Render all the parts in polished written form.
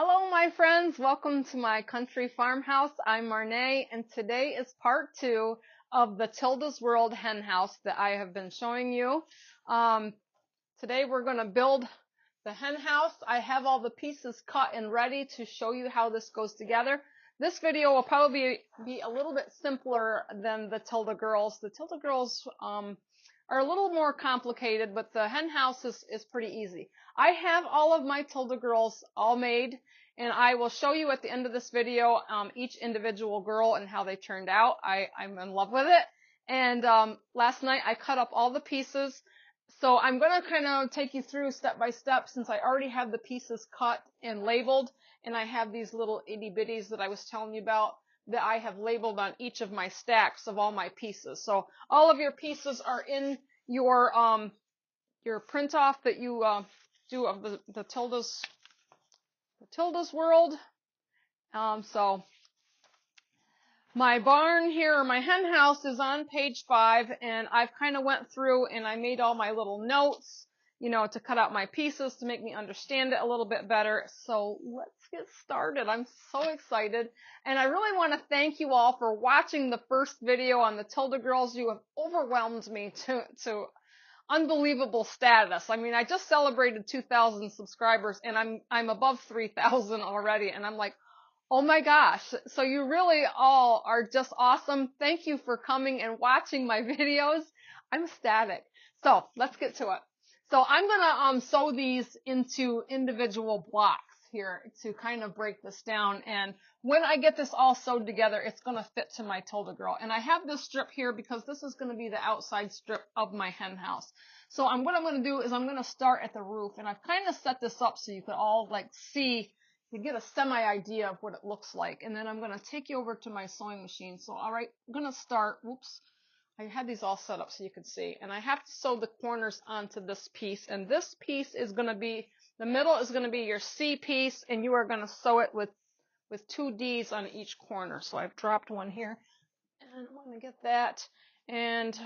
Hello, my friends. Welcome to my country farmhouse. I'm Marnay, and today is part 2 of the Tilda's World hen house that I have been showing you. Today we're going to build the hen house. I have all the pieces cut and ready to show you how this goes together. This video will probably be a little bit simpler than the Tilda girls. The Tilda girls are a little more complicated, but the hen house is pretty easy. I have all of my Tilda girls all made, and I will show you at the end of this video each individual girl and how they turned out. I'm in love with it. And last night I cut up all the pieces. So I'm going to kind of take you through step by step since I already have the pieces cut and labeled, and I have these little itty bitties that I was telling you about that I have labeled on each of my stacks of all my pieces. So all of your pieces are in your print off that you do of the Tilda's World. So my barn here, or my hen house, is on page 5, and I've kind of went through and I made all my little notes, you know, to cut out my pieces to make me understand it a little bit better. So let's get started. I'm so excited, and I really want to thank you all for watching the first video on the Tilda girls. You have overwhelmed me to unbelievable status. I mean, I just celebrated 2,000 subscribers, and I'm above 3,000 already, and I'm like, oh my gosh. So you really all are just awesome. Thank you for coming and watching my videos. I'm ecstatic. So let's get to it. So I'm going to sew these into individual blocks here to kind of break this down. And when I get this all sewed together, it's going to fit to my Tilda girl. And I have this strip here because this is going to be the outside strip of my hen house. So what I'm going to do is I'm going to start at the roof. And I've kind of set this up so you could all like see, you get a semi-idea of what it looks like. And then I'm going to take you over to my sewing machine. So, all right, I'm going to start, whoops, I had these all set up so you could see. And I have to sew the corners onto this piece. And this piece is going to be, the middle is going to be your C piece, and you are going to sew it with 2 D's on each corner. So I've dropped one here, and I'm going to get that. And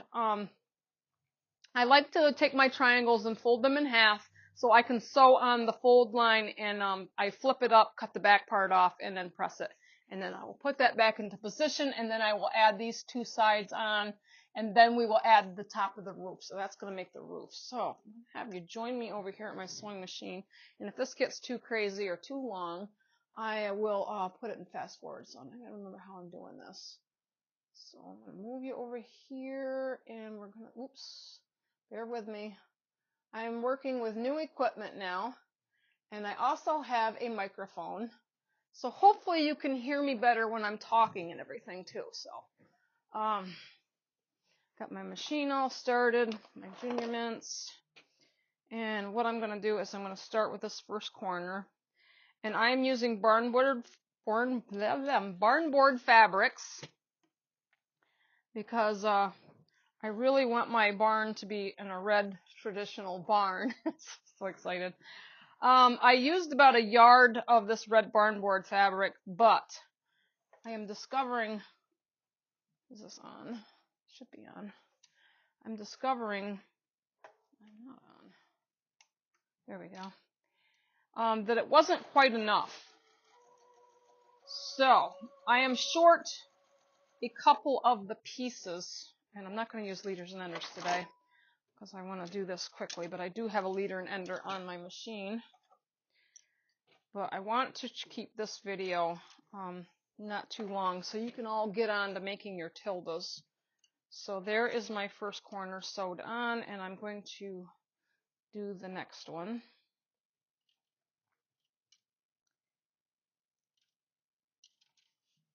I like to take my triangles and fold them in half, so I can sew on the fold line, and I flip it up, cut the back part off, and then press it. And then I will put that back into position, and then I will add these 2 sides on, and then we will add the top of the roof. So that's going to make the roof. So I'm going to have you join me over here at my sewing machine. And if this gets too crazy or too long, I will put it in fast forward. So I got to remember how I'm doing this. So I'm going to move you over here, and we're going to, oops, bear with me. I'm working with new equipment now, and I also have a microphone, so hopefully you can hear me better when I'm talking and everything too. So, got my machine all started, my junior mints, and what I'm going to do is I'm going to start with this first corner, and I'm using barnboard fabrics because I really want my barn to be in a red traditional barn. So excited. I used about 1 yard of this red barnboard fabric, but I am discovering, is this on? Should be on. I'm discovering, I'm not on. There we go. That it wasn't quite enough. So I am short a couple of the pieces, and I'm not going to use leaders and enders today because I want to do this quickly, but I do have a leader and ender on my machine. But I want to keep this video not too long so you can all get on to making your Tildas. So there is my first corner sewed on, and I'm going to do the next one.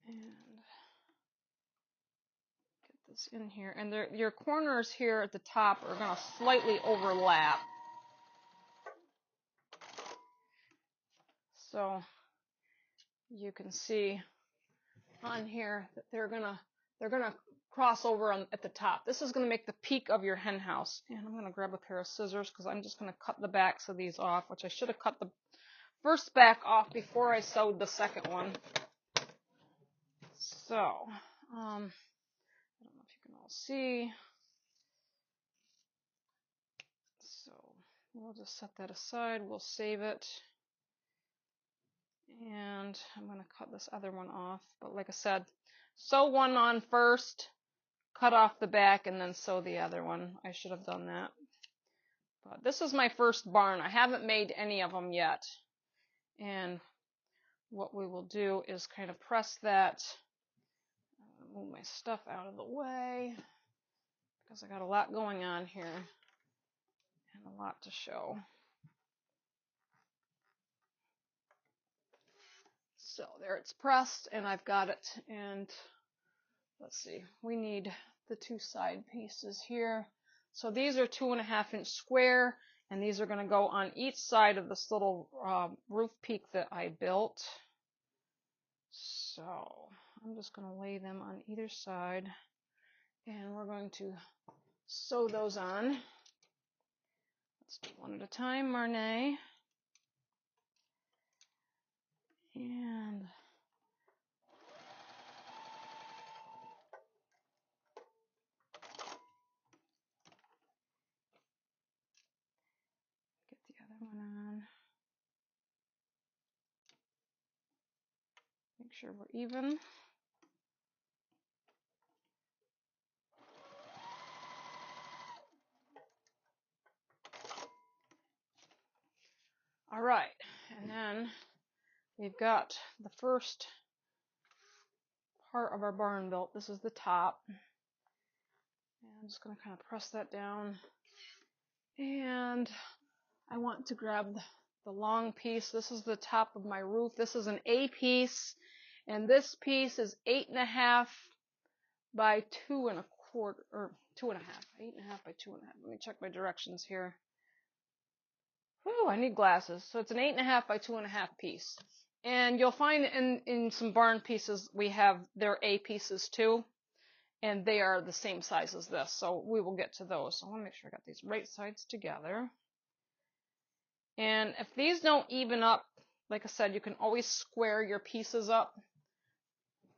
And get this in here. And your corners here at the top are going to slightly overlap. So you can see on here that they're gonna cross over at the top. This is gonna make the peak of your hen house. And I'm gonna grab a pair of scissors because I'm just gonna cut the backs of these off, which I should have cut the first back off before I sewed the second one. So I don't know if you can all see. So we'll just set that aside. We'll save it. And I'm going to cut this other one off. But like I said, sew one on first, cut off the back, and then sew the other one. I should have done that. But this is my first barn. I haven't made any of them yet. And what we will do is kind of press that. Move my stuff out of the way because I got a lot going on here and a lot to show. So there it's pressed and I've got it. And let's see, we need the two side pieces here. So these are 2.5-inch square, and these are going to go on each side of this little roof peak that I built. So I'm just going to lay them on either side, and we're going to sew those on. Let's do one at a time, Marnay. And get the other one on. Make sure we're even. All right, and then we've got the first part of our barn built. This is the top. And I'm just going to kind of press that down. And I want to grab the long piece. This is the top of my roof. This is an A piece. And this piece is 8.5 by 2.25, or 2.5. 8.5 by 2.5. Let me check my directions here. Whew, I need glasses. So it's an 8.5 by 2.5 piece. And you'll find in some barn pieces we have their A pieces too. And they are the same size as this. So we will get to those. So I want to make sure I got these right sides together. And if these don't even up, like I said, you can always square your pieces up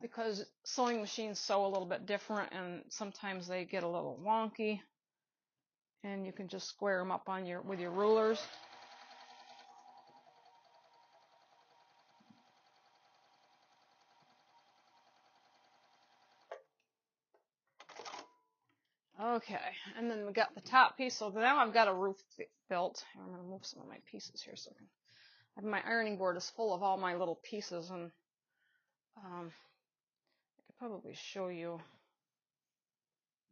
because sewing machines sew a little bit different and sometimes they get a little wonky. And you can just square them up on with your rulers. Okay, and then we got the top piece. So now I've got a roof built. I'm going to move some of my pieces here so I can. My ironing board is full of all my little pieces, and I could probably show you.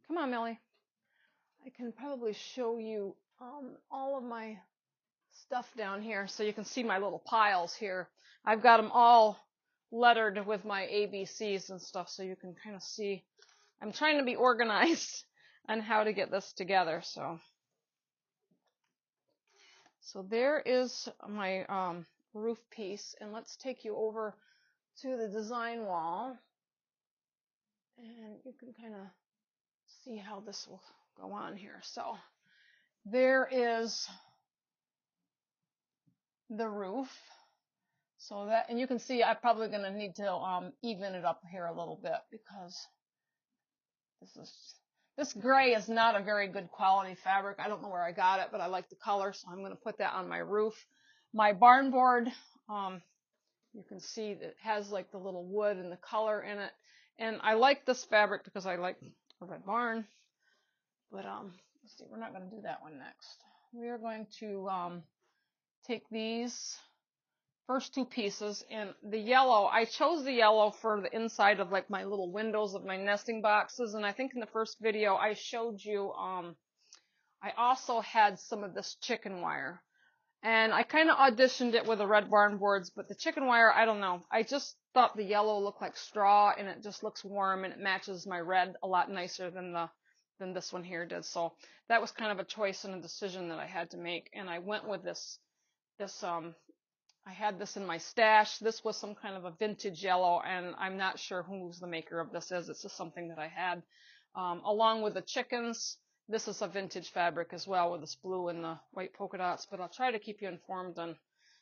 Come on, Millie. I can probably show you all of my stuff down here so you can see my little piles here. I've got them all lettered with my ABCs and stuff so you can kind of see. I'm trying to be organized on how to get this together. So there is my roof piece, and let's take you over to the design wall, and you can kind of see how this will go on here. So there is the roof. So that, and you can see I'm probably going to need to even it up here a little bit because this gray is not a very good quality fabric. I don't know where I got it, but I like the color, so I'm going to put that on my roof. My barn board, you can see that it has like the little wood and the color in it. And I like this fabric because I like a red barn. But let's see, we're not going to do that one next. We are going to take these first two pieces, and the yellow, I chose the yellow for the inside of like my little windows of my nesting boxes. And I think in the first video I showed you, I also had some of this chicken wire. And I kind of auditioned it with the red barn boards, but the chicken wire, I don't know. I just thought the yellow looked like straw, and it just looks warm, and it matches my red a lot nicer than this one here did. So that was kind of a choice and a decision that I had to make. And I went with this I had this in my stash. This was some kind of a vintage yellow, and I'm not sure who the maker of this is. It's just something that I had. Along with the chickens, this is a vintage fabric as well with this blue and the white polka dots, but I'll try to keep you informed on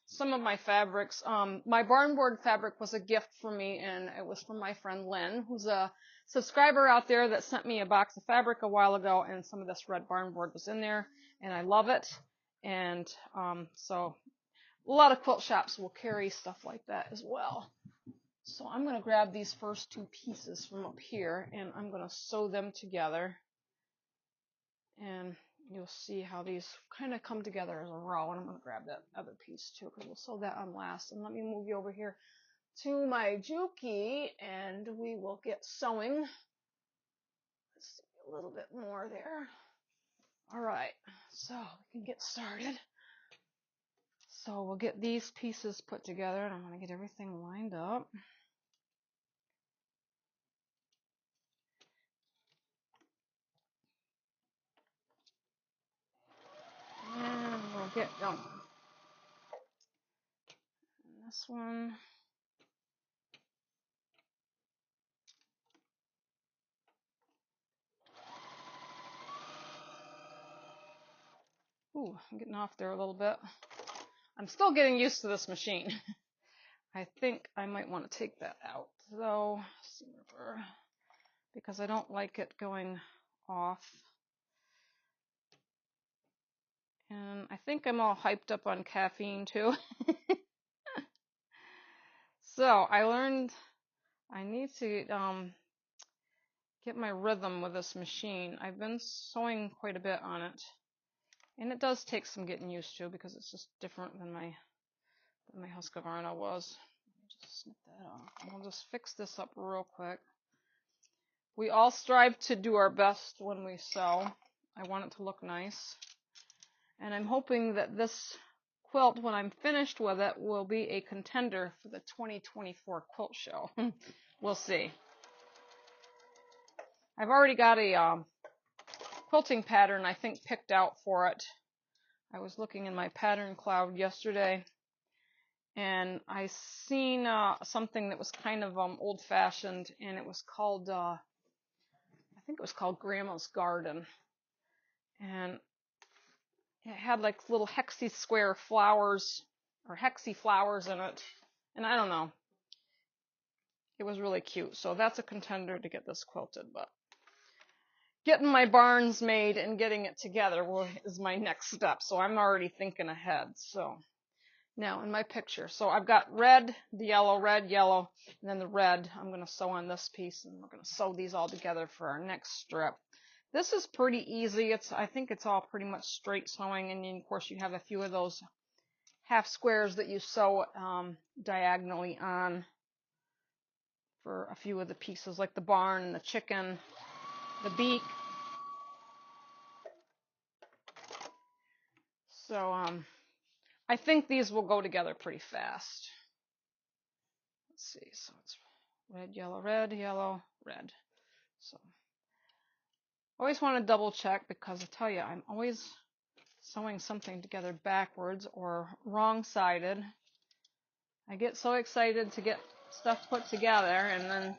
some of my fabrics. My barn board fabric was a gift for me, and it was from my friend Lynn, who's a subscriber out there that sent me a box of fabric a while ago, and some of this red barn board was in there, and I love it. And so a lot of quilt shops will carry stuff like that as well. So I'm going to grab these first two pieces from up here and I'm going to sew them together. And you'll see how these kind of come together as a row. And I'm going to grab that other piece too because we'll sew that on last. And let me move you over here to my Juki and we will get sewing. Let's see a little bit more there. All right, so we can get started. So we'll get these pieces put together and I'm going to get everything lined up. And we'll get going. And this one. Ooh, I'm getting off there a little bit. I'm still getting used to this machine. I think I might want to take that out though, because I don't like it going off. And I think I'm all hyped up on caffeine too. So I learned I need to get my rhythm with this machine. I've been sewing quite a bit on it. And it does take some getting used to because it's just different than my Husqvarna was. Let me just snip that off. We'll just fix this up real quick. We all strive to do our best when we sew. I want it to look nice. And I'm hoping that this quilt, when I'm finished with it, will be a contender for the 2024 quilt show. We'll see. I've already got a quilting pattern, I think, picked out for it. I was looking in my pattern cloud yesterday, and I seen something that was kind of old-fashioned, and it was called, I think it was called Grandma's Garden. And it had like little hexy square flowers, or hexy flowers in it, and I don't know. It was really cute, so that's a contender to get this quilted, but getting my barns made and getting it together is my next step, so I'm already thinking ahead. So now in my picture, so I've got red, yellow, and then the red I'm going to sew on this piece, and we're going to sew these all together for our next strip. This is pretty easy. I think it's all pretty much straight sewing, and then of course you have a few of those half squares that you sew diagonally on for a few of the pieces, like the barn and the chicken, the beak. So I think these will go together pretty fast. Let's see, so it's red, yellow, red. So always want to double check because I tell you, I'm always sewing something together backwards or wrong-sided. I get so excited to get stuff put together, and then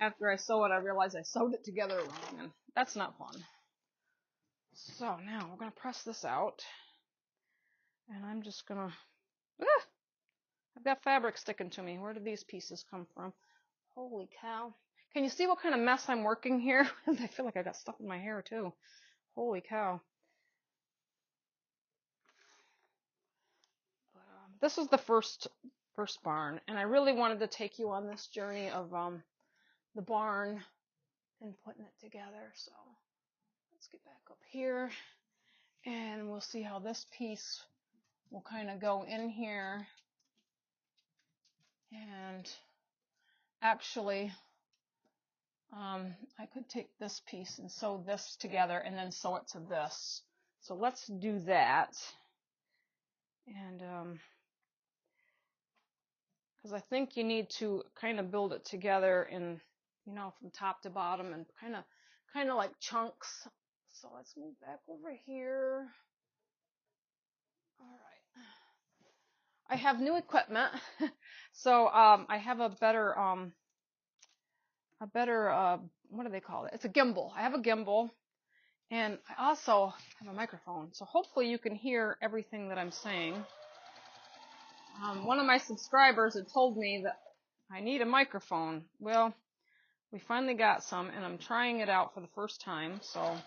after I sew it, I realize I sewed it together wrong, and that's not fun. So now we're going to press this out, and I'm just going to, I've got fabric sticking to me. Where did these pieces come from? Holy cow. Can you see what kind of mess I'm working here? I feel like I got stuff in my hair too. Holy cow. This is the first barn, and I really wanted to take you on this journey of the barn and putting it together. So let's get back up here, and we'll see how this piece will kind of go in here. And actually, I could take this piece and sew this together and then sew it to this. So let's do that. And because I think you need to kind of build it together in, you know, from top to bottom and kind of like chunks. So let's move back over here. All right. I have new equipment, so I have a better what do they call it? It's a gimbal. I have a gimbal, and I also have a microphone. So hopefully you can hear everything that I'm saying. One of my subscribers had told me that I need a microphone. Well, we finally got some, and I'm trying it out for the first time. So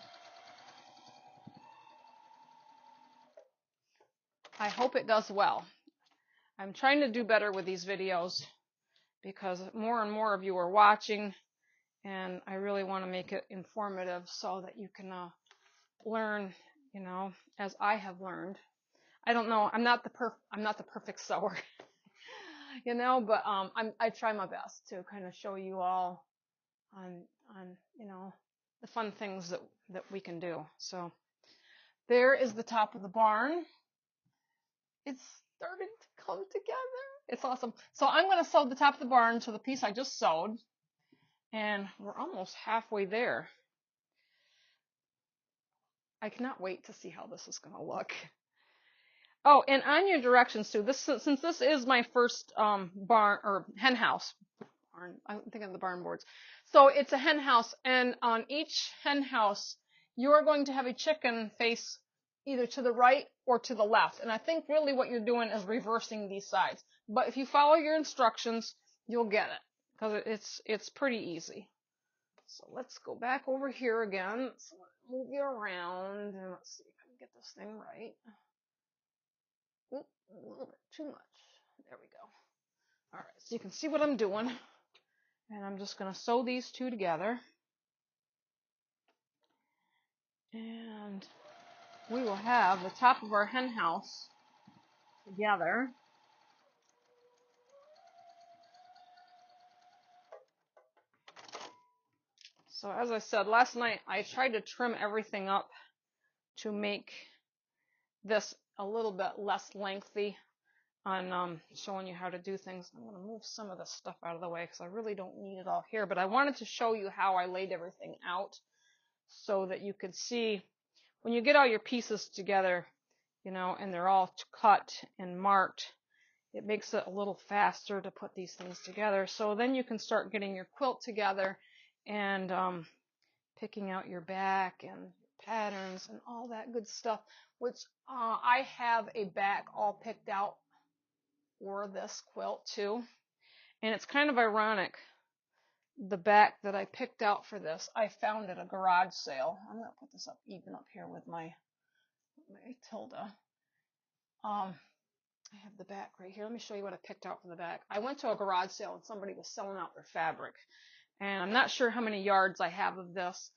I hope it does well. I'm trying to do better with these videos because more and more of you are watching, and I really want to make it informative so that you can learn, you know, as I have learned. I don't know. I'm not the perfect sewer, you know, but I try my best to kind of show you all on you know, the fun things that we can do. So there is the top of the barn. It's starting to come together. It's awesome. So I'm going to sew the top of the barn to the piece I just sewed, and we're almost halfway there. I cannot wait to see how this is going to look. Oh, and on your directions too, since this is my first barn or hen house, I'm thinking of the barn boards. So it's a hen house, and on each hen house, you are going to have a chicken face either to the right or to the left. And I think really what you're doing is reversing these sides. But if you follow your instructions, you'll get it, because it's pretty easy. So let's go back over here again. So move you around, and let's see if I can get this thing right. Oop, a little bit too much. There we go. All right, so you can see what I'm doing. And I'm just going to sew these two together. And we will have the top of our hen house together. So as I said, last night I tried to trim everything up to make this a little bit less lengthy on showing you how to do things. I'm going to move some of this stuff out of the way because I really don't need it all here. But I wanted to show you how I laid everything out so that you could see when you get all your pieces together, you know, and they're all cut and marked, it makes it a little faster to put these things together. So then you can start getting your quilt together and picking out your back and patterns and all that good stuff, which I have a back all picked out for this quilt too. And it's kind of ironic, the back that I picked out for this, I found at a garage sale. I'm going to put this up even up here with my Tilda. I have the back right here. Let me show you what I picked out for the back. I went to a garage sale and somebody was selling out their fabric. And I'm not sure how many yards I have of this,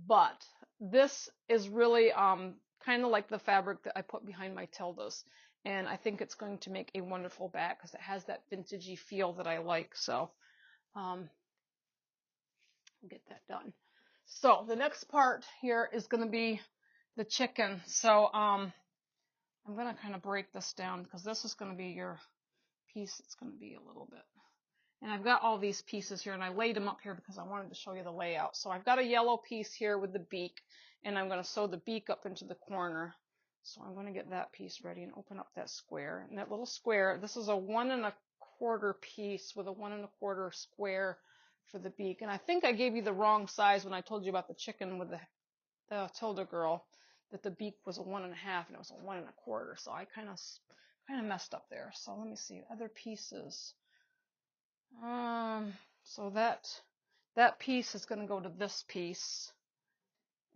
but this is really kind of like the fabric that I put behind my Tildas. And I think it's going to make a wonderful back because it has that vintagey feel that I like. So we'll get that done. So the next part here is going to be the chicken. So I'm going to kind of break this down because this is going to be your piece. It's going to be a little bit. And I've got all these pieces here, and I laid them up here because I wanted to show you the layout. So I've got a yellow piece here with the beak, and I'm going to sew the beak up into the corner. So I'm going to get that piece ready and open up that square. And that little square, this is a 1 1/4 piece with a 1 1/4 square for the beak. And I think I gave you the wrong size when I told you about the chicken with the Tilda girl, that the beak was a 1 1/2 and it was a 1 1/4. So I kind of messed up there. So let me see other pieces. So that piece is going to go to this piece.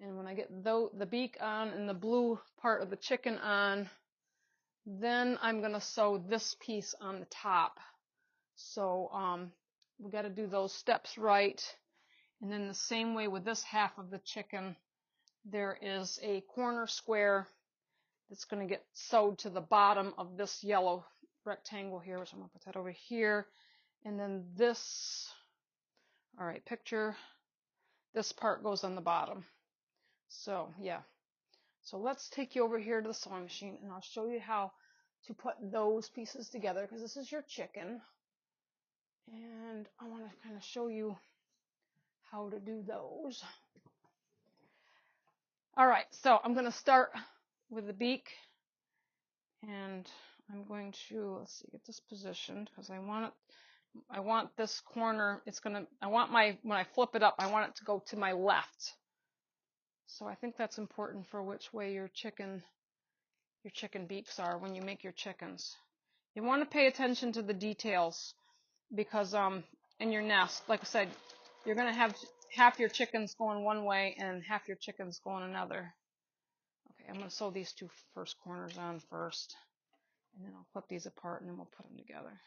And when I get the beak on and the blue part of the chicken on, then I'm going to sew this piece on the top. So we got to do those steps right. And then the same way with this half of the chicken, there is a corner square that's going to get sewed to the bottom of this yellow rectangle here, which I'm going to put that over here. And then this, all right, picture, this part goes on the bottom. So yeah, so let's take you over here to the sewing machine and I'll show you how to put those pieces together because this is your chicken. And I want to kind of show you how to do those. All right, so I'm going to start with the beak and I'm going to, let's see, get this positioned because I want this corner, when I flip it up, I want it to go to my left. So I think that's important for which way your chicken beaks are when you make your chickens. You want to pay attention to the details because in your nest, like I said, you're going to have half your chickens going one way and half your chickens going another. Okay, I'm going to sew these two first corners on first. And then I'll flip these apart and then we'll put them together.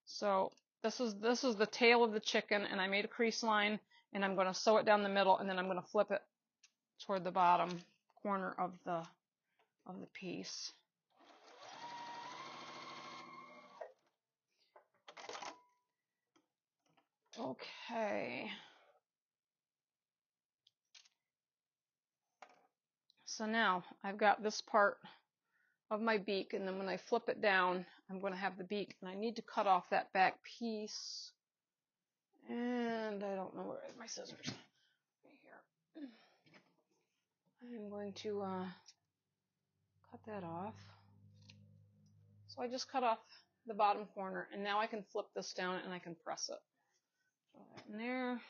So this is the tail of the chicken, and I made a crease line, and I'm going to sew it down the middle, and then I'm going to flip it toward the bottom corner of the piece. Okay. So now I've got this part of my beak, and then when I flip it down, I'm going to have the beak, and I need to cut off that back piece. And I don't know where are my scissors. Right here. I'm going to cut that off. So I just cut off the bottom corner, and now I can flip this down and I can press it. Throw that in there.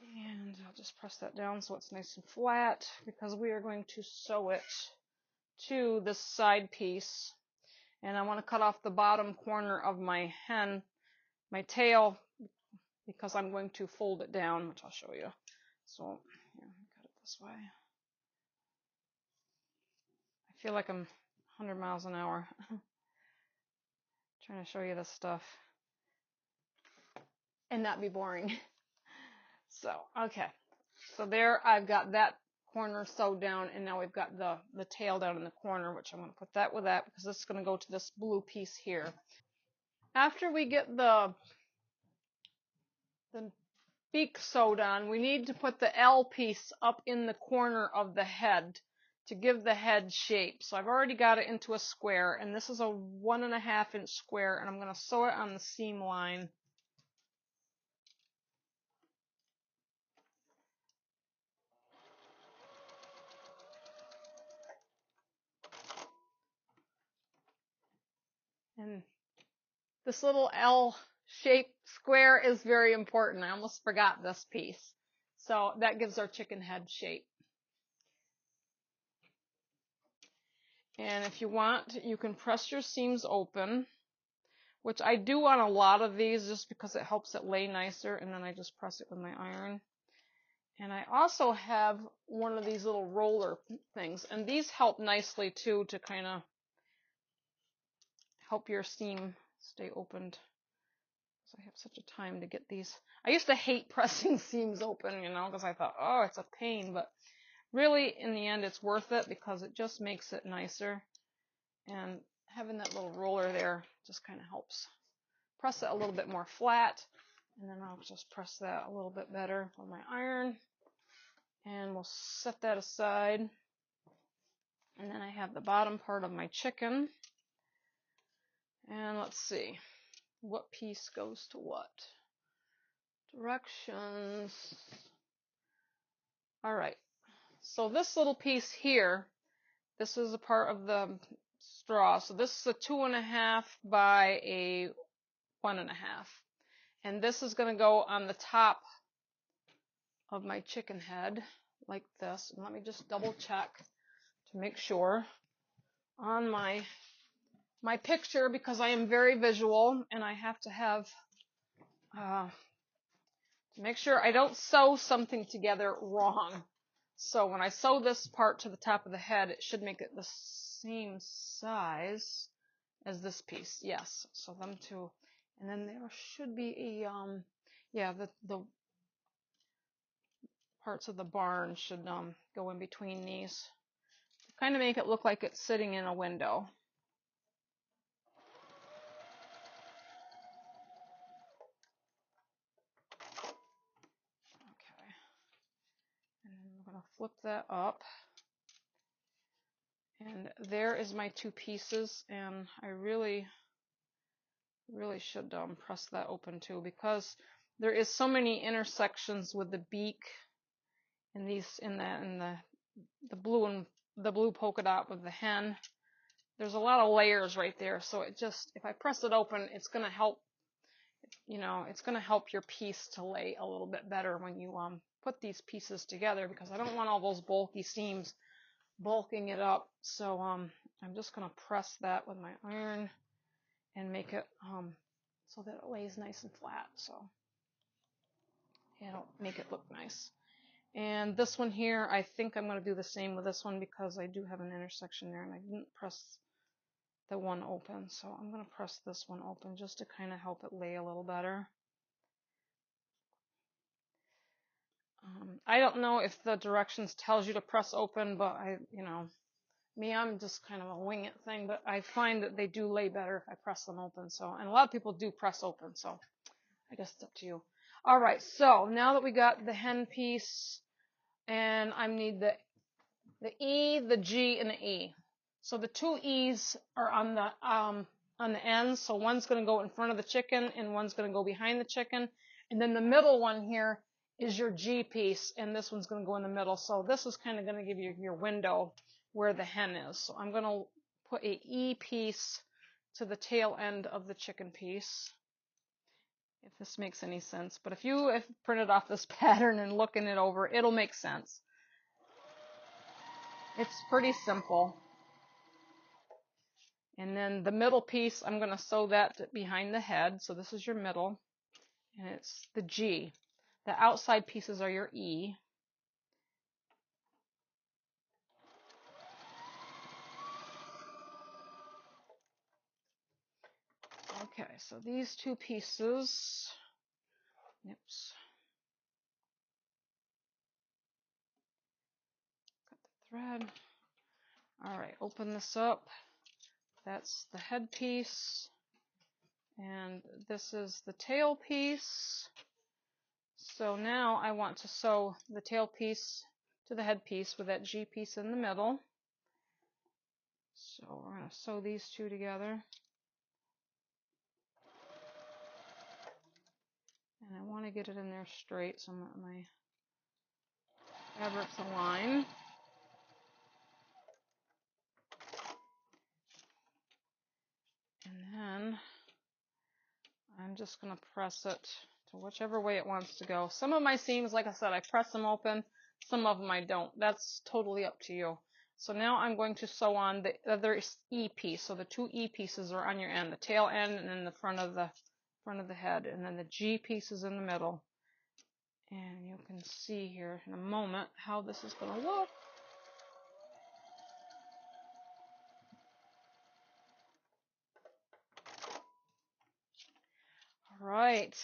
And I'll just press that down so it's nice and flat, because we are going to sew it to this side piece. And I want to cut off the bottom corner of my hen, my tail, because I'm going to fold it down, which I'll show you. So here, cut it this way. I feel like I'm 100 miles an hour trying to show you this stuff and not be boring. So, okay. So there I've got that corner sewed down, and now we've got the tail down in the corner, which I'm going to put that with that because this is going to go to this blue piece here. After we get the beak sewed on, we need to put the L piece up in the corner of the head to give the head shape. So I've already got it into a square, and this is a 1.5 inch square, and I'm going to sew it on the seam line. And this little L-shaped square is very important. I almost forgot this piece. So that gives our chicken head shape. And if you want, you can press your seams open, which I do on a lot of these just because it helps it lay nicer, and then I just press it with my iron. And I also have one of these little roller things, and these help nicely too to kind of help your seam stay opened. So I have such a time to get these. I used to hate pressing seams open, you know, because I thought, oh, it's a pain, but really in the end it's worth it because it just makes it nicer. And having that little roller there just kind of helps press it a little bit more flat. And then I'll just press that a little bit better with my iron. And we'll set that aside. And then I have the bottom part of my chicken. And let's see, what piece goes to what? Directions. All right. So this little piece here, this is a part of the straw. So this is a 2.5 by a 1.5. And this is going to go on the top of my chicken head like this. And let me just double check to make sure on my picture, because I am very visual and I have to have to make sure I don't sew something together wrong. So when I sew this part to the top of the head, it should make it the same size as this piece. Yes, so them two. And then there should be a, yeah, the parts of the barn should go in between these. Kind of make it look like it's sitting in a window. Okay. And then I'm going to flip that up. And there is my two pieces, and I really should press that open too, because there is so many intersections with the beak and these in the blue polka dot with the hen. There's a lot of layers right there, so it just, if I press it open, it's going to help, you know, it's going to help your piece to lay a little bit better when you put these pieces together, because I don't want all those bulky seams bulking it up. So I'm just going to press that with my iron and make it so that it lays nice and flat, so it'll make it look nice. And this one here, I think I'm going to do the same with this one because I do have an intersection there and I didn't press the one open. So I'm going to press this one open just to kind of help it lay a little better. I don't know if the directions tells you to press open, but I'm just kind of a wing it thing, but I find that they do lay better if I press them open. So, and a lot of people do press open, so I guess it's up to you. All right, so now that we got the hen piece, and I need the E, the G, and the E. So the two E's are on the ends. So one's going to go in front of the chicken, and one's going to go behind the chicken. And then the middle one here is your G piece, and this one's going to go in the middle. So this is kind of going to give you your window where the hen is. So I'm going to put a E piece to the tail end of the chicken piece, if this makes any sense. But if you printed off this pattern and looking it over, it'll make sense. It's pretty simple. And then the middle piece, I'm going to sew that behind the head. So this is your middle, and it's the G. The outside pieces are your E. Okay, so these two pieces, oops, cut the thread. All right, open this up. That's the head piece, and this is the tail piece. So now I want to sew the tail piece to the head piece with that G piece in the middle. So we're going to sew these two together. And I want to get it in there straight, so I'm going to let my fabrics align. And then I'm just going to press it to whichever way it wants to go. Some of my seams, like I said, I press them open. Some of them I don't. That's totally up to you. So now I'm going to sew on the other E piece. So the two E pieces are on your end, the tail end and then the front of the head, and then the G piece is in the middle. And you can see here in a moment how this is going to look. All right.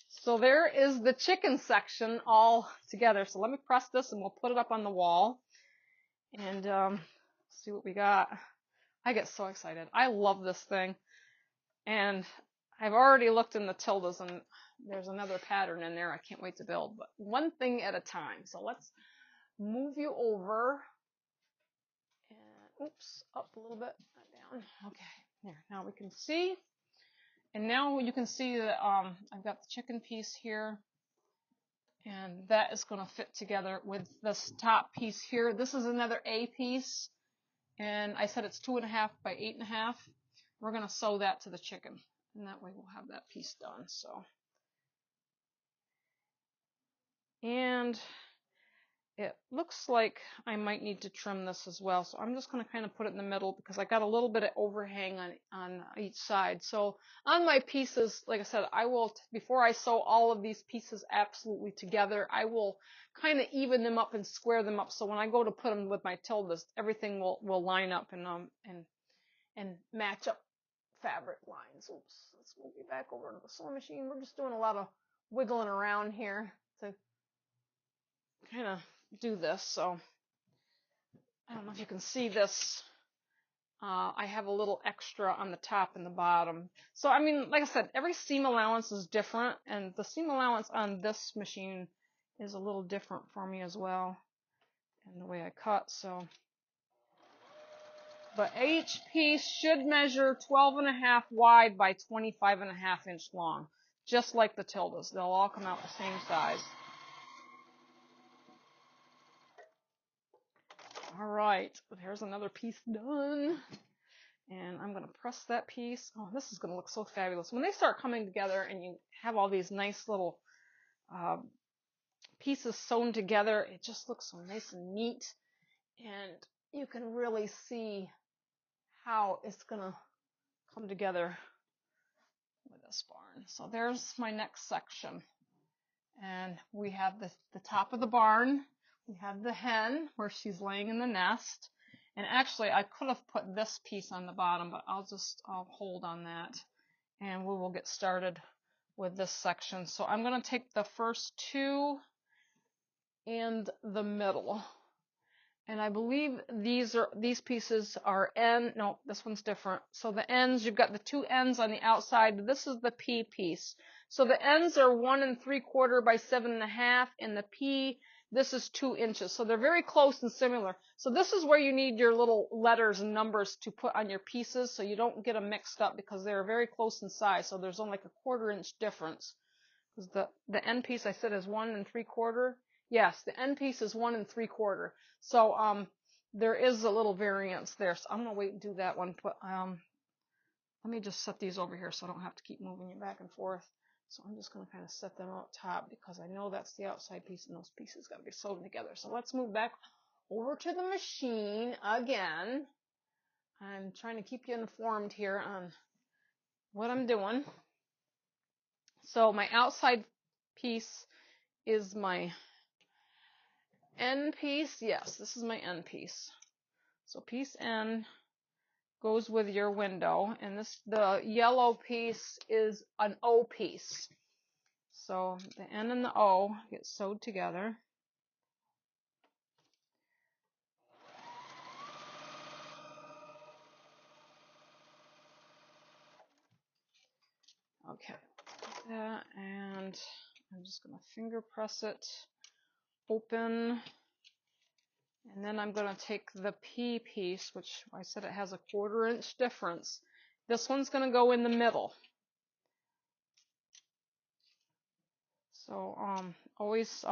So there is the chicken section all together. So let me press this and we'll put it up on the wall and see what we got. I get so excited. I love this thing. And I've already looked in the Tildas and there's another pattern in there I can't wait to build. But one thing at a time. So let's move you over. And oops, up a little bit, not down. Okay, there. Now we can see. And now you can see that I've got the chicken piece here. And that is going to fit together with this top piece here. This is another A piece. And I said it's 2.5 by 8.5. We're going to sew that to the chicken. And that way we'll have that piece done. So, and it looks like I might need to trim this as well. So I'm just going to kind of put it in the middle because I got a little bit of overhang on each side. So on my pieces, like I said, I will, before I sew all of these pieces absolutely together, I will kind of even them up and square them up. So when I go to put them with my Tildas, everything will line up and match up fabric lines. Oops, let's move you back over to the sewing machine. We're just doing a lot of wiggling around here to kind of do this. So I don't know if you can see this. I have a little extra on the top and the bottom. So I mean, like I said, every seam allowance is different, and the seam allowance on this machine is a little different for me as well, and the way I cut. So, but each piece should measure 12.5 wide by 25.5 inch long, just like the Tildas. They'll all come out the same size. All right, there's another piece done. And I'm going to press that piece. Oh, this is going to look so fabulous. When they start coming together and you have all these nice little pieces sewn together, it just looks so nice and neat. And you can really see how it's going to come together with this barn. So there's my next section. And we have the top of the barn. We have the hen where she's laying in the nest. And actually, I could have put this piece on the bottom, but I'll hold on that. And we will get started with this section. So I'm going to take the first two and the middle. And I believe these pieces are end. No, this one's different. So the ends, you've got the two ends on the outside. This is the P piece. So the ends are 1 3/4 by 7.5, and the P, this is 2 inches. So they're very close and similar. So this is where you need your little letters and numbers to put on your pieces, so you don't get them mixed up because they're very close in size. So there's only like a 1/4 inch difference. Because the end piece I said is 1 3/4. Yes, the end piece is 1 3/4. So there is a little variance there. So I'm gonna wait and do that one. But let me just set these over here so I don't have to keep moving it back and forth. So I'm just gonna kind of set them up top because I know that's the outside piece and those pieces gotta be sewn together. So let's move back over to the machine again. I'm trying to keep you informed here on what I'm doing. So my outside piece is my end piece. Yes, this is my end piece. So piece N goes with your window, and the yellow piece is an O piece. So the N and the O get sewed together. Okay, like that, and I'm just gonna finger press it open. And then I'm going to take the P piece, which I said it has a 1/4 inch difference. This one's going to go in the middle. So always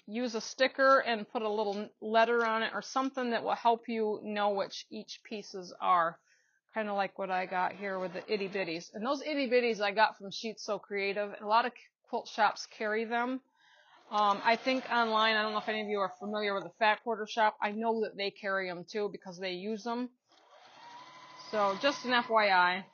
use a sticker and put a little letter on it or something that will help you know which each pieces are. Kind of like what I got here with the itty bitties. And those itty bitties I got from Sheets So Creative. And a lot of quilt shops carry them. I think online, I don't know if any of you are familiar with the Fat Quarter Shop. I know that they carry them too because they use them. So just an FYI.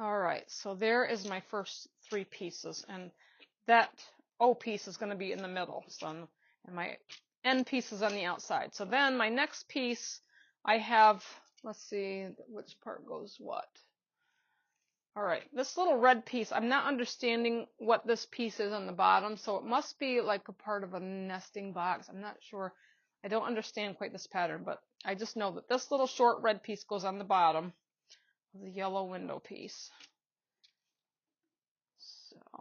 All right, so there is my first 3 pieces, and that O piece is going to be in the middle. So, and my end piece is on the outside. So then my next piece, I have, let's see, which part goes what. All right, this little red piece, I'm not understanding what this piece is on the bottom, so it must be like a part of a nesting box. I'm not sure. I don't understand quite this pattern, but I just know that this little short red piece goes on the bottom of the yellow window piece. So,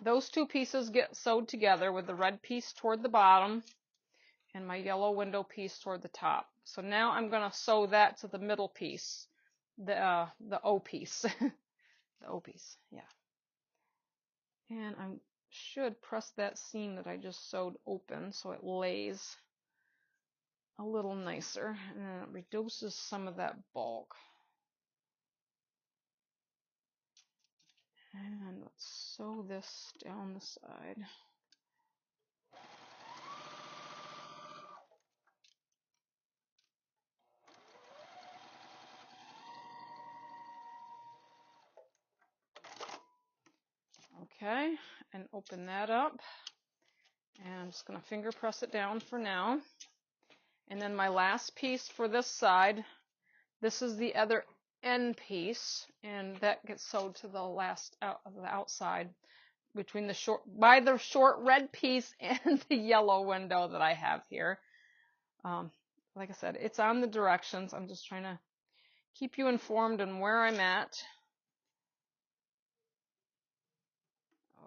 those 2 pieces get sewed together with the red piece toward the bottom and my yellow window piece toward the top. So now I'm going to sew that to the middle piece, the O piece. The O piece, yeah. And I should press that seam that I just sewed open so it lays a little nicer, and then it reduces some of that bulk. And let's sew this down the side. Okay, and open that up. And I'm just going to finger press it down for now. And then my last piece for this side, this is the other end piece, and that gets sewed to the last of the outside between the short red piece and the yellow window that I have here. Like I said, it's on the directions. I'm just trying to keep you informed on where I'm at.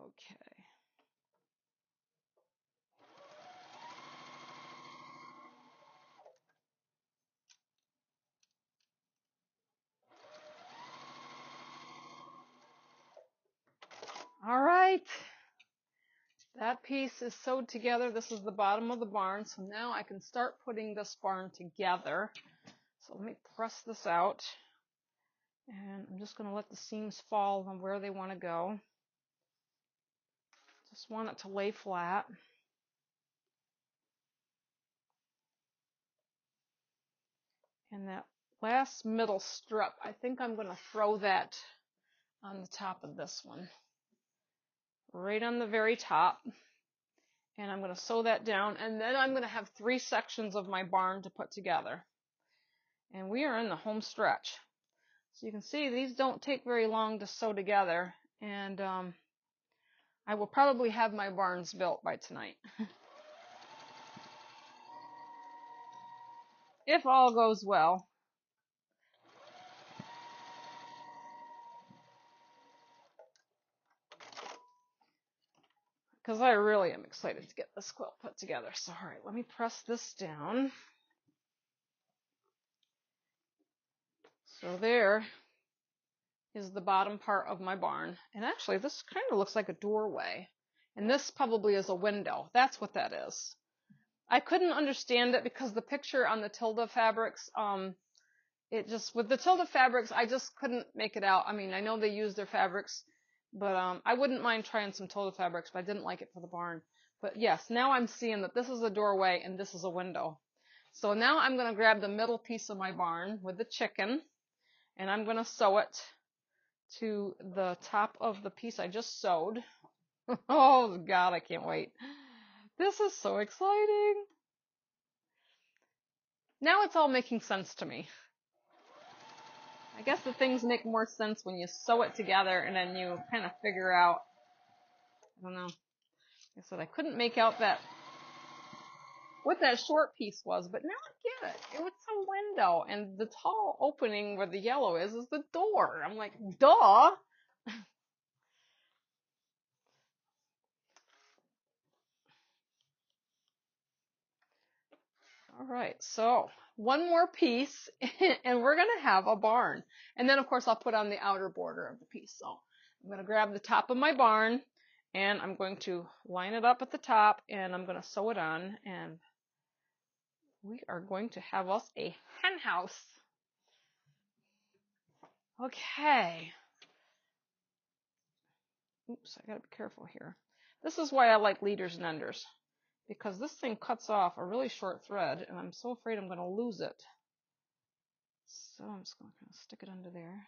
Okay. All right. That piece is sewed together. This is the bottom of the barn. So now I can start putting this barn together. So let me press this out. And I'm just going to let the seams fall on where they want to go. Just want it to lay flat. And that last middle strip, I think I'm going to throw that on the top of this one. Right on the very top. And I'm going to sew that down. And then I'm going to have 3 sections of my barn to put together. And we are in the home stretch. So you can see these don't take very long to sew together. And I will probably have my barns built by tonight. If all goes well. Because I really am excited to get this quilt put together. So, all right, let me press this down. So there is the bottom part of my barn. And actually, this kind of looks like a doorway. And this probably is a window. That's what that is. I couldn't understand it because the picture on the Tilda fabrics, with the Tilda fabrics, I just couldn't make it out. I mean, I know they use their fabrics, but I wouldn't mind trying some Tilda fabrics, but I didn't like it for the barn. But yes, now I'm seeing that this is a doorway and this is a window. So now I'm going to grab the middle piece of my barn with the chicken, and I'm going to sew it to the top of the piece I just sewed. Oh, God, I can't wait. This is so exciting. Now it's all making sense to me. I guess the things make more sense when you sew it together and then you kind of figure out, I don't know. Like I said, I couldn't make out what that short piece was, but now I get it. It was a window, and the tall opening where the yellow is the door. I'm like, duh. All right, so one more piece, and we're going to have a barn. And then, of course, I'll put on the outer border of the piece. So I'm going to grab the top of my barn, and I'm going to line it up at the top, and I'm going to sew it on, and we are going to have us a hen house. Okay. Oops, I got to be careful here. This is why I like leaders and enders, because this thing cuts off a really short thread, and I'm so afraid I'm going to lose it. So I'm just going to kind of stick it under there.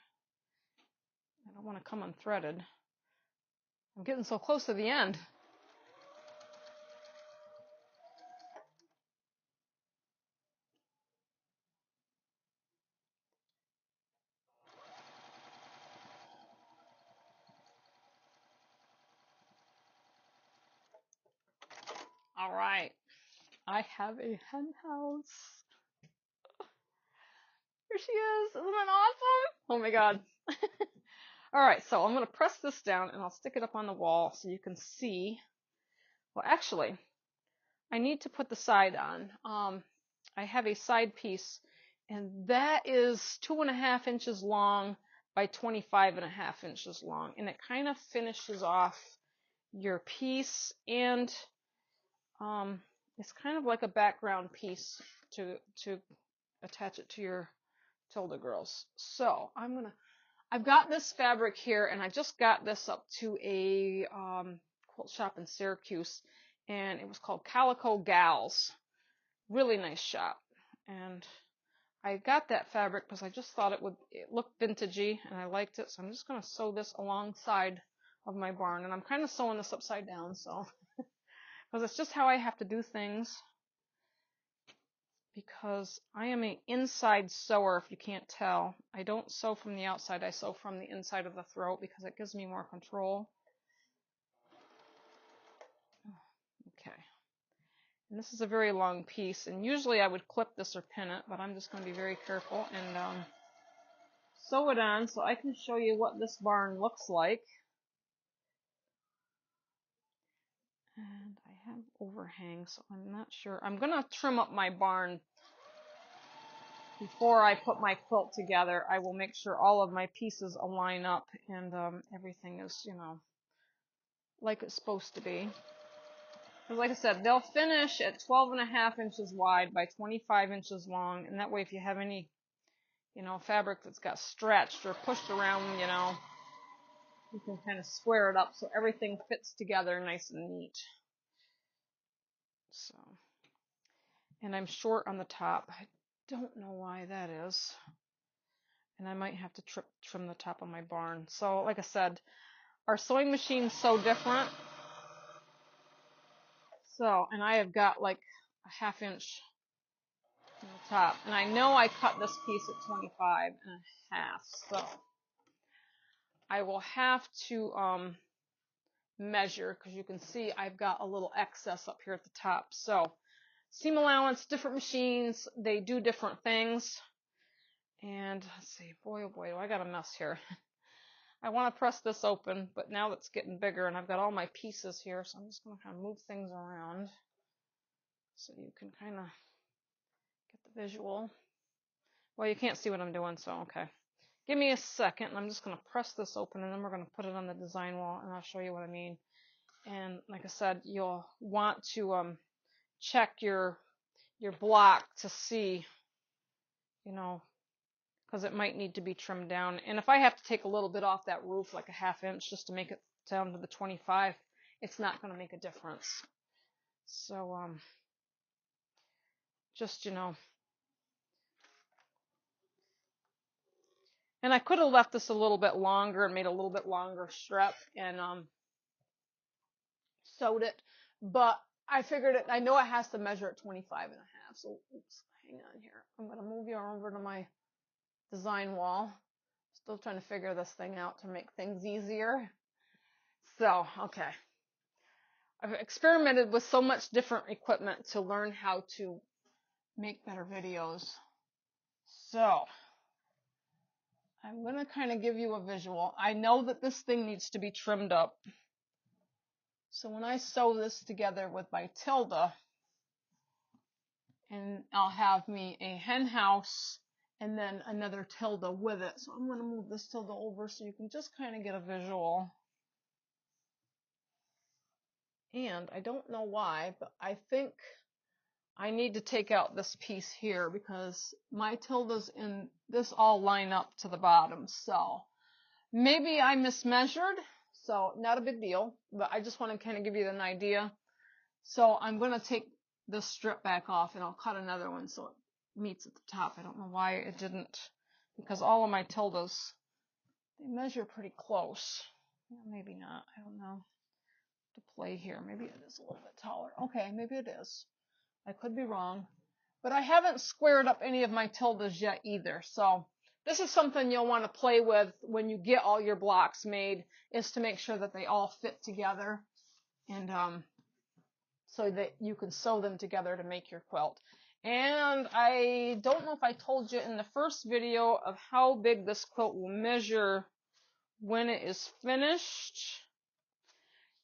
I don't want to come unthreaded. I'm getting so close to the end. All right. I have a hen house. Here she is. Isn't that awesome? Oh my God. All right, so I'm going to press this down and I'll stick it up on the wall so you can see. Well, actually, I need to put the side on. I have a side piece, and that is 2.5 inches long by 25.5 inches long, and it kind of finishes off your piece, and it's kind of like a background piece to attach it to your Tilda girls. So I've got this fabric here, and I just got this up to a quilt shop in Syracuse, and it was called Calico Gals. Really nice shop. And I got that fabric because I just thought it looked vintagey, and I liked it. So I'm just going to sew this alongside of my barn, and I'm kind of sewing this upside down, so because it's just how I have to do things. Because I am an inside sewer, if you can't tell. I don't sew from the outside, I sew from the inside of the throat because it gives me more control. Okay. And this is a very long piece, and usually I would clip this or pin it, but I'm just going to be very careful and sew it on so I can show you what this barn looks like. And I have overhang, so I'm not sure. I'm going to trim up my barn before I put my quilt together. I will make sure all of my pieces align up and everything is, you know, like it's supposed to be. Because like I said, they'll finish at 12.5 inches wide by 25 inches long, and that way if you have any, you know, fabric that's got stretched or pushed around, you know, you can kind of square it up so everything fits together nice and neat. So, and I'm short on the top. don't know why that is. And I might have to trim the top of my barn. So, like I said, our sewing machine's so different. So, and I have got like a 1/2 inch on the top. And I know I cut this piece at 25 1/2. So, I will have to measure, because you can see I've got a little excess up here at the top. So, seam allowance, different machines, they do different things. And let's see, boy oh boy, do I got a mess here. I want to press this open, but now it's getting bigger and I've got all my pieces here, so I'm just going to kind of move things around so you can kind of get the visual. Well, you can't see what I'm doing, so okay. Give me a second, and I'm just going to press this open, and then we're going to put it on the design wall, and I'll show you what I mean. And like I said, you'll want to check your block to see, you know, because it might need to be trimmed down. And if I have to take a little bit off that roof, like a 1/2 inch, just to make it down to the 25, it's not going to make a difference. So, just, you know. And I could have left this a little bit longer and made a little bit longer strip and sewed it, but I figured I know it has to measure at 25 1/2. So, oops, hang on here. I'm going to move you over to my design wall. Still trying to figure this thing out to make things easier. So, okay. I've experimented with so much different equipment to learn how to make better videos. So, I'm going to kind of give you a visual. I know that this thing needs to be trimmed up. So when I sew this together with my Tilda, and I'll have me a hen house and then another Tilda with it. So I'm going to move this Tilda over so you can just kind of get a visual. And I don't know why, but I think I need to take out this piece here because my Tildas in this all line up to the bottom. So maybe I mismeasured, so not a big deal, but I just want to kind of give you an idea. So I'm going to take this strip back off and I'll cut another one so it meets at the top. I don't know why it didn't, because all of my Tildas, they measure pretty close. Well, maybe not, I don't know. To play here, maybe it is a little bit taller. Okay, maybe it is. I could be wrong, but I haven't squared up any of my Tildas yet either. So this is something you'll want to play with when you get all your blocks made, is to make sure that they all fit together, and so that you can sew them together to make your quilt. And I don't know if I told you in the first video of how big this quilt will measure when it is finished.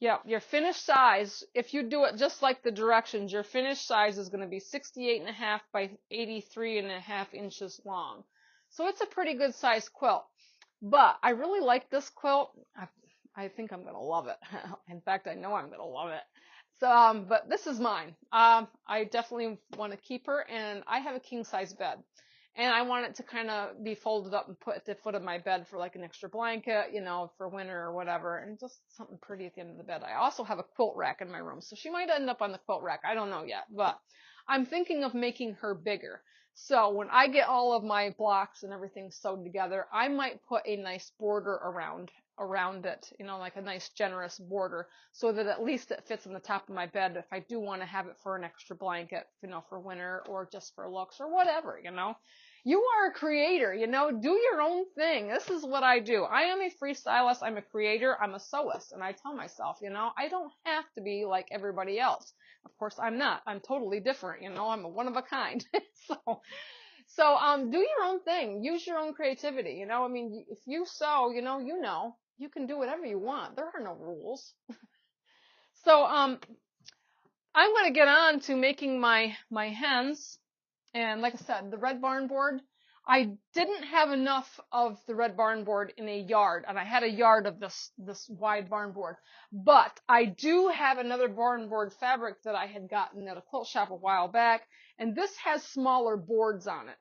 Yeah, your finished size, if you do it just like the directions, your finished size is going to be 68.5 by 83.5 inches long. So it's a pretty good size quilt. But I really like this quilt. I think I'm going to love it. In fact, I know I'm going to love it. So, but this is mine. I definitely want to keep her, and I have a king size bed. And I want it to kind of be folded up and put at the foot of my bed for like an extra blanket, you know, for winter or whatever, and just something pretty at the end of the bed. I also have a quilt rack in my room, so she might end up on the quilt rack. I don't know yet, but I'm thinking of making her bigger. So when I get all of my blocks and everything sewed together, I might put a nice border around it, you know, like a nice generous border, so that at least it fits on the top of my bed if I do want to have it for an extra blanket, you know, for winter or just for looks or whatever, you know. You are a creator, you know, do your own thing. This is what I do. I am a freestylist, I'm a creator, I'm a sewist, and I tell myself, you know, I don't have to be like everybody else. Of course, I'm not. I'm totally different, you know, I'm a one of a kind. So, do your own thing. Use your own creativity, you know. I mean, if you sew, you know, you can do whatever you want. There are no rules. So, I'm going to get on to making my hens. And like I said, the red barn board, I didn't have enough of the red barn board in a yard, and I had a yard of this wide barn board. But I do have another barn board fabric that I had gotten at a quilt shop a while back, and this has smaller boards on it.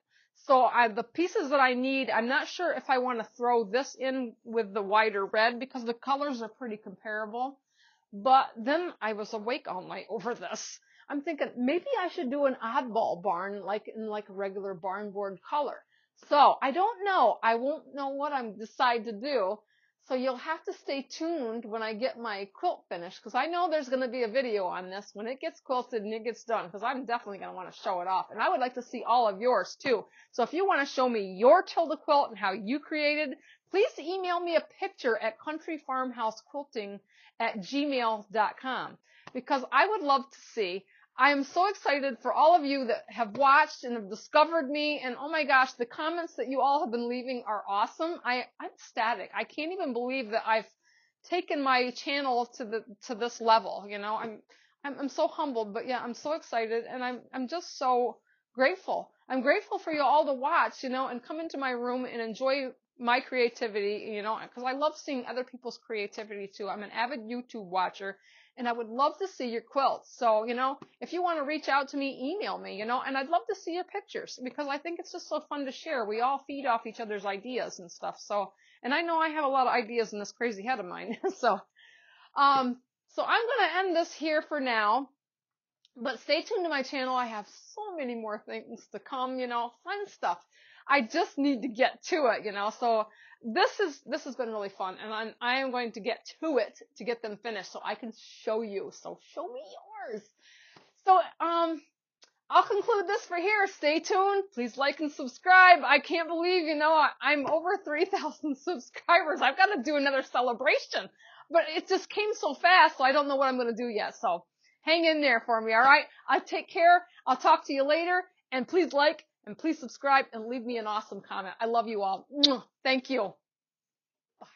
So the pieces that I need, I'm not sure if I want to throw this in with the wider red because the colors are pretty comparable. But then I was awake all night over this. I'm thinking maybe I should do an oddball barn, like in like a regular barn board color. So I don't know. I won't know what I'm decide to do. So you'll have to stay tuned when I get my quilt finished, because I know there's going to be a video on this when it gets quilted and it gets done, because I'm definitely going to want to show it off. And I would like to see all of yours too. So if you want to show me your Tilda quilt and how you created, please email me a picture at countryfarmhouseQuilting@gmail.com, because I would love to see. I am so excited for all of you that have watched and have discovered me. And oh my gosh, the comments that you all have been leaving are awesome. I'm ecstatic. I can't even believe that I've taken my channel to this level. You know, I'm so humbled, but yeah, I'm so excited, and I'm just so grateful. I'm grateful for you all to watch, you know, and come into my room and enjoy my creativity, you know, because I love seeing other people's creativity too. I'm an avid YouTube watcher, and I would love to see your quilts. So, you know, if you want to reach out to me, email me, you know, and I'd love to see your pictures, because I think it's just so fun to share. We all feed off each other's ideas and stuff. So, and I know I have a lot of ideas in this crazy head of mine. Um, so I'm going to end this here for now. But stay tuned to my channel. I have so many more things to come, you know, fun stuff. I just need to get to it, you know. So this has been really fun, and I am going to get to it to get them finished so I can show you. So show me yours. So I'll conclude this for here. Stay tuned. Please like and subscribe. I can't believe, you know, I'm over 3,000 subscribers. I've got to do another celebration, but it just came so fast, so I don't know what I'm going to do yet. So hang in there for me, all right? I'll take care. I'll talk to you later. And please like and please subscribe and leave me an awesome comment. I love you all. Thank you. Bye.